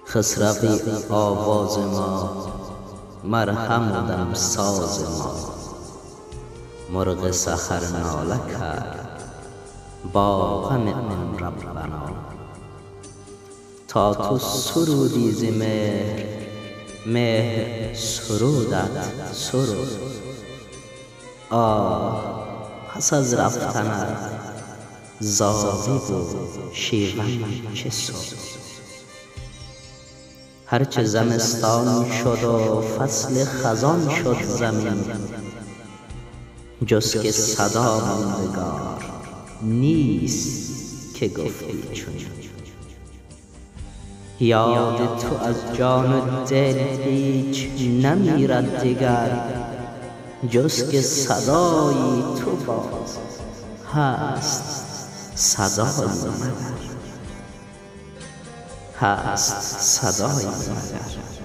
خسروی آواز ما، مرهم و دم ساز ما. مرغ سحر ناله کرد با غم آن ربنا. تا تو سرودی ز مهر، مهر سرودت سرود. آه پس از رفتنت زاهد و شیون چه سود. هرچه زمستان شد و فصل خزان شد زمین، جز که صدا ماندگار نیست که گفتی چنین. یاد تو از جان و دل هیچ نمیرد دگر، جز که صدای تو باز هست صدای مگر، هست صدای مگر.